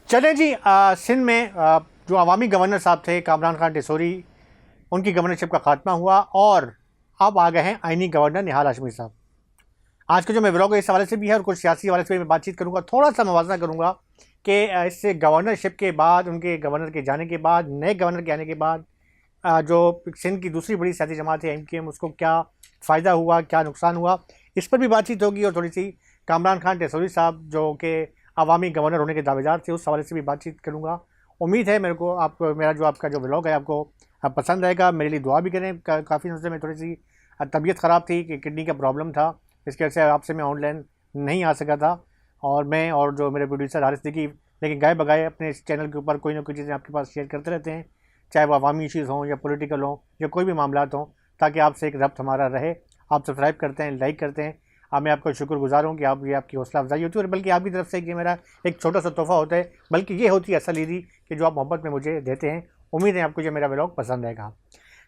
चलें जी, सिंध में जो अवामी गवर्नर साहब थे कामरान खान टेसोरी, उनकी गवर्नरशिप का खात्मा हुआ और अब आ गए हैं आइनी गवर्नर निहाल हाशमी साहब। आज का जो मैं व्लॉग है इस हवाले से भी है और कुछ सियासी हवाले से भी मैं बातचीत करूंगा, थोड़ा सा मवाजना करूंगा कि इससे गवर्नरशिप के बाद, उनके गवर्नर के जाने के बाद, नए गवर्नर के आने के बाद जो सिंध की दूसरी बड़ी सियासी जमात है MKM, उसको क्या फ़ायदा हुआ, क्या नुकसान हुआ, इस पर भी बातचीत होगी। और थोड़ी सी कामरान खान टेसोरी साहब जो कि अवामी गवर्नर होने के दावेदार थे, उस हवाले से भी बातचीत करूँगा। उम्मीद है मेरे को आपको मेरा जो आपका जो व्लॉग है आपको पसंद आएगा। मेरे लिए दुआ भी करें। काफ़ी दिनों से मैं थोड़ी सी तबीयत ख़राब थी कि किडनी का प्रॉब्लम था, इसकी वजह से आपसे मैं ऑनलाइन नहीं आ सका था। और मैं और जो मेरे प्रोड्यूसर हारिस सिद्दीकी, लेकिन गाए बगाए अपने इस चैनल के ऊपर कोई ना कोई चीज़ें आपके पास शेयर करते रहते हैं, चाहे वो अवामी इश्यूज़ हों या पॉलिटिकल हों या कोई भी मामला हों, ताकि आपसे एक रब्त हमारा रहे। आप सब्सक्राइब करते हैं, लाइक करते हैं, अब मैं आपका शुक्रगुजार हूँ कि आप ये आपकी हौसला अफजाई होती है और बल्कि आपकी तरफ से ये मेरा एक छोटा सा तोहफ़ा होता है, बल्कि ये होती है असल ईदी कि जो आप मोहब्बत में मुझे देते हैं। उम्मीद है आपको ये मेरा व्लॉग पसंद आएगा।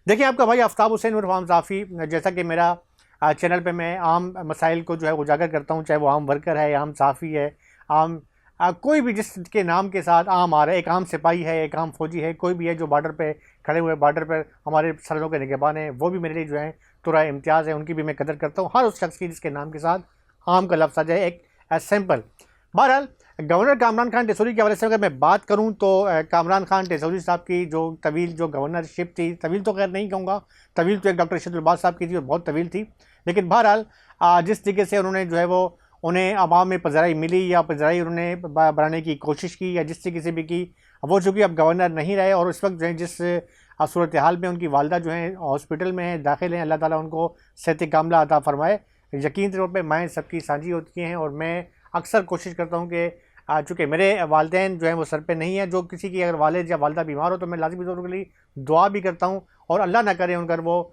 देखिए, आपका भाई आफ्ताब हुसैन उर्फ आम साफ़ी, जैसा कि मेरा चैनल पे मैं आम मसाइल को जो है उजागर करता हूँ, चाहे वो आम वर्कर है, आम साफ़ी है, आम कोई भी जिसके नाम के साथ आम आ रहा है, एक आम सिपाही है, एक आम फौजी है, कोई भी है जो बॉर्डर पे खड़े हुए, बॉर्डर पर हमारे सरहदों के निगहबान हैं, वो भी मेरे लिए जो है तुरा इम्तियाज़ है, उनकी भी मैं कदर करता हूँ। हर उस शख्स की जिसके नाम के साथ आम का लफ्ज़ आ जाए, एक सैम्पल। बहरहाल, गवर्नर कामरान खान टेसोरी के हवाले से अगर मैं बात करूं तो कामरान खान टेसोरी साहब की जो तवील जो गवर्नरशिप थी, तवील तो खैर नहीं कहूँगा, तवील तो एक डॉक्टर अरशद अब्बास साहब की थी और बहुत तवील थी, लेकिन बहरहाल जिस तरीके से उन्होंने जो है वो उन्हें आवाम में पज़राई मिली या पज़राई उन्होंने बनाने की कोशिश की या जिस तरीके से भी की, वो चूँकि अब गवर्नर नहीं रहे और इस वक्त जो है जिस सूरत हाल में उनकी वालदा जो है हॉस्पिटल में दाखिल हैं, अल्लाह ताला उनको सेहत कामला अता फ़रमाए। यकीन तौर पर माएँ सबकी साझी होती हैं और मैं अक्सर कोशिश करता हूँ कि चूँकि मेरे वालदैन जो हैं वो सर पे नहीं है, जो किसी की अगर वालिद या वालदा बीमार हो तो मैं लाज़मी तौर के लिए दुआ भी करता हूँ और अल्लाह ना करे उनका वो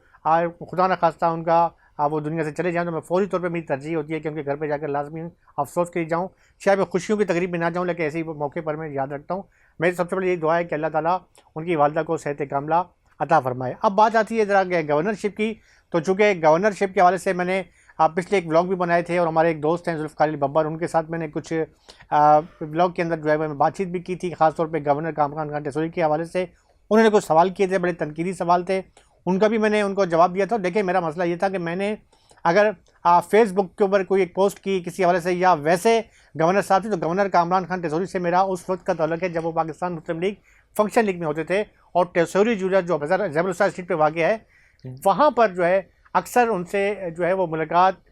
खुदा न खास्ता उनका वो दुनिया से चले जाएँ तो मैं फ़ौरी तौर पे मेरी तरजीह होती है कि उनके घर पे जाकर लाज़मी अफसोस के लिए जाऊँ। शायद मैं खुशियों की तकरीब में ना जाऊँ, लेकिन ऐसे ही मौके पर मैं याद रखता हूँ। मेरी सबसे बड़ी यही दुआ है कि अल्लाह ताला उनकी वालदा को सेहत कामला अता फ़रमाए। अब बात आती है ज़रा गवर्नरशिप की, तो चूँकि गवर्नरशिप के हवाले से मैंने आप पिछले एक व्लॉग भी बनाए थे और हमारे एक दोस्त हैं जुल्फ़िकार अली बब्बर, उनके साथ मैंने कुछ व्लॉग के अंदर जो है मैं बातचीत भी की थी, ख़ासतौर पे गवर्नर कामरान खान टेसोरी के हवाले से। उन्होंने कुछ सवाल किए थे, बड़े तनकीदी सवाल थे, उनका भी मैंने उनको जवाब दिया था। देखिए, मेरा मसला ये था कि मैंने अगर फेसबुक के ऊपर कोई एक पोस्ट की किसी हवाले से या वैसे गवर्नर साहब थे, तो गवर्नर कामरान खान टेसोरी से मेरा उस वक्त का ताल्लुक है जब वो पाकिस्तान मुस्लिम लीग फंक्शन लीग में होते थे और टेसोरी जो ज़ेबल उस्ताद स्ट्रीट पर वाक़ है, वहाँ पर जो है अक्सर उनसे जो है वो मुलाकात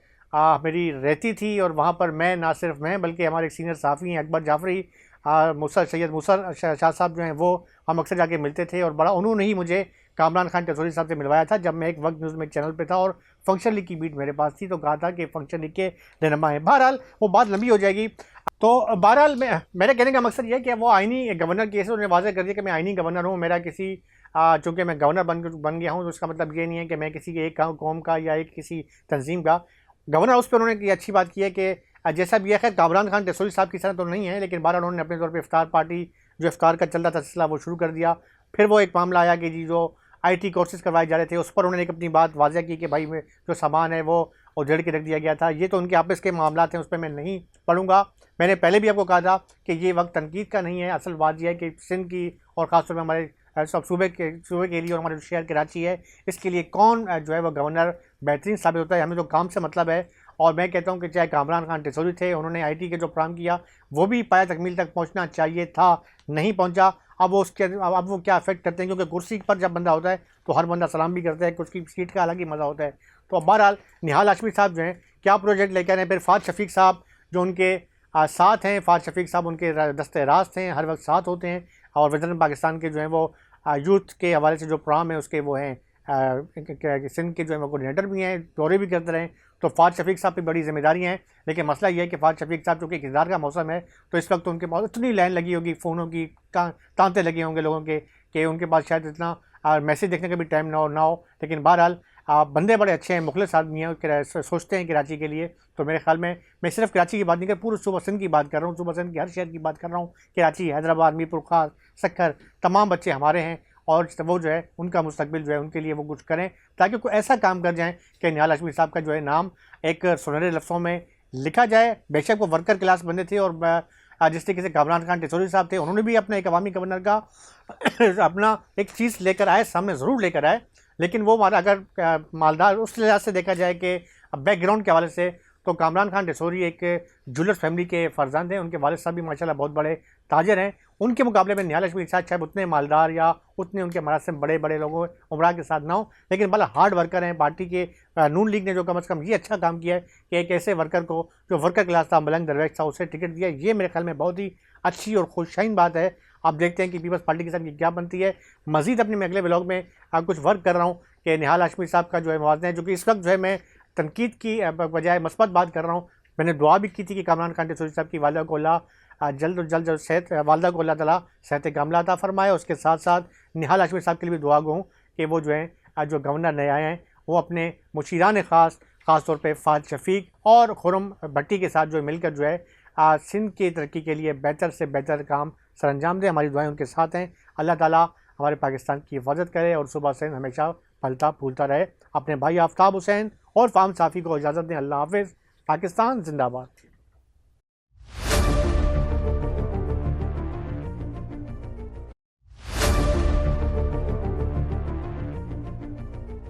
मेरी रहती थी। और वहाँ पर मैं, ना सिर्फ मैं बल्कि हमारे एक सीनियर सहाफ़ी हैं अकबर जाफ़री, सैयद मूसा शाह साहब जो हैं, वो हम अक्सर जाके मिलते थे और बड़ा उन्होंने ही मुझे कामरान खान टेसोरी साहब से मिलवाया था जब मैं एक वक्त न्यूज़ में चैनल पे था और फंक्शन लीग की बीट मेरे पास थी, तो कहा था कि फंक्शन लीग के रहनुमा हैं। बहरहाल वो बात लंबी हो जाएगी। तो बहरहाल मेरे कहने का मकसद ये है कि वो आइनी गवर्नर केस उन्होंने वाज़ह कर दिया कि मैं आइनी गवर्नर हूँ। मेरा किसी चूँकि मैं गवर्नर बन गया हूँ तो उसका मतलब ये नहीं है कि मैं किसी के एक कौम का या एक किसी तंजीम का गवर्नर। उस पर उन्होंने अच्छी बात की है कि जैसा भी है, खैर कामरान खान टेसोरी साहब की तरह तो नहीं है, लेकिन बारह उन्होंने अपने तौर पर इफ्तार पार्टी, जो इफ्तार का चल रहा था सिलसिला, वो शुरू कर दिया। फिर वो एक मामला आया कि जी जो IT कोर्सेज़ करवाए जा रहे थे, उस पर उन्होंने एक अपनी बात वाज़ह की कि भाई में जो सामान है वो उधेड़ के रख दिया गया था। ये तो उनके आपस के मामला हैं, उस पर मैं नहीं पढ़ूँगा। मैंने पहले भी आपको कहा था कि ये वक्त तनकीद का नहीं है। असल बात यह है कि सिंध की और ख़ासतौर पर हमारे सब सूबे के लिए और हमारे शहर कराची है, इसके लिए कौन जो है वो गवर्नर बेहतरीन साबित होता है, हमें तो काम से मतलब है। और मैं कहता हूँ कि चाहे कामरान खान टेसोरी थे, उन्होंने IT के जो प्रोग्राम किया वो भी पाया तकमील तक पहुँचना चाहिए था, नहीं पहुँचा। अब वो क्या अफेक्ट करते हैं, क्योंकि कुर्सी पर जब बंदा होता है तो हर बंदा सलाम भी करता है, उसकी सीट का अलग ही मज़ा होता है। तो बहरहाल निहाल हाशमी साहब जो हैं क्या प्रोजेक्ट लेकर आए हैं। फिर फ़ाद शफ़ीक साहब जो उनके साथ हैं, फ़ाद शफ़ीक साहब उनके दस्ते रास्त हैं, हर वक्त साथ होते हैं। और वेटरन पाकिस्तान के जो हैं वो यूथ के हवाले से जो प्रोग्राम है उसके वो हैं सिंध के जो है वो कोऑर्डिनेटर भी हैं, दौरे भी करते रहें। तो फ़ाद शफ़ीक साहब पे बड़ी जिम्मेदारी हैं, लेकिन मसला ये है कि फ़ाद शफ़ीक साहब चूँकि इक़्तिदार का मौसम है तो इस वक्त तो उनके पास इतनी लाइन लगी होगी, फ़ोनों की तांते लगे होंगे लोगों के कि उनके पास शायद इतना मैसेज देखने का भी टाइम ना हो। लेकिन बहरहाल बंदे बड़े अच्छे हैं, मुखलिस आदमी हैं, सोचते हैं कराची के लिए। तो मेरे ख्याल में मैं सिर्फ कराची की बात नहीं कर, पूरे सूबा सिंध की बात कर रहा हूँ, सूबा सिंध की हर शहर की बात कर रहा हूँ। कराची, हैदराबाद, मीरपुर खास, सक्खर, तमाम बच्चे हमारे हैं और वो जो है उनका मुस्तकबिल जो है उनके लिए वो कुछ करें, ताकि कोई ऐसा काम कर जाएँ कि निहाल हाशमी साहब का जो है नाम एक सुनहरे लफ्ज़ों में लिखा जाए। बेशक वो वर्कर क्लास बंदे थे और जिस तरीके से कामरान खान टेसोरी साहब थे, उन्होंने भी अपना एक अवामी गवर्नर का अपना एक चीज़ लेकर आए, सामने ज़रूर लेकर आए, लेकिन वो अगर मालदार उस लिहाज से देखा जाए कि बैकग्राउंड के हवाले से, तो कामरान खान टेसोरी एक ज्वेलर्स फैमिली के फर्जंद हैं। उनके वालिद साहब भी माशाल्लाह बहुत बड़े ताजर हैं। उनके मुकाबले में निहाल हाशमी साहब शायद उतने मालदार या उतने उनके मरासिम बड़े बड़े लोगों उमरा के साथ ना हो, लेकिन भला हार्ड वर्कर हैं। पार्टी के नून लीग ने जो कम अज़ कम ये अच्छा काम किया है कि एक ऐसे वर्कर को जो वर्कर क्लास था, मलंग दरवेश था, उसे टिकट दिया। ये मेरे ख्याल में बहुत ही अच्छी और खुशहाइन बात है। आप देखते हैं कि पीपल्स पार्टी के साथ ये क्या बनती है। मज़ीद अपने मैं अगले व्लॉग में कुछ वर्क कर रहा हूँ कि निहाल हाशमी साहब का जो है मवाज़ना है, जो कि इस वक्त जो है मैं तनकीद की बजाय मस्बत बात कर रहा हूँ। मैंने दुआ भी की थी कि कामरान खान टेसोरी साहब की वालिदा को अल्लाह जल्द सेहत, वालिदा को अल्लाह ताला सेहत कामला अता फरमाए। उसके साथ साथ निहाल हाशमी साहब के लिए भी दुआ गो हूँ कि वो जो है जो गवर्नर नए आए हैं वो अपने मुशीरान ख़ास तौर पे फ़ाद शफ़ीक और खुरम भट्टी के साथ जो मिलकर जो है सिंध की तरक्की के लिए बेहतर से बेहतर काम सरअंजाम दें। हमारी दुआएं उनके साथ हैं। अल्लाह ताला हमारे पाकिस्तान की हिफाजत करे और सुबह से हमेशा फलता फूलता रहे। अपने भाई आफ्ताब हुसैन और फाम साफ़ी को इजाज़त दें। अल्लाह हाफ़िज़। पाकिस्तान जिंदाबाद।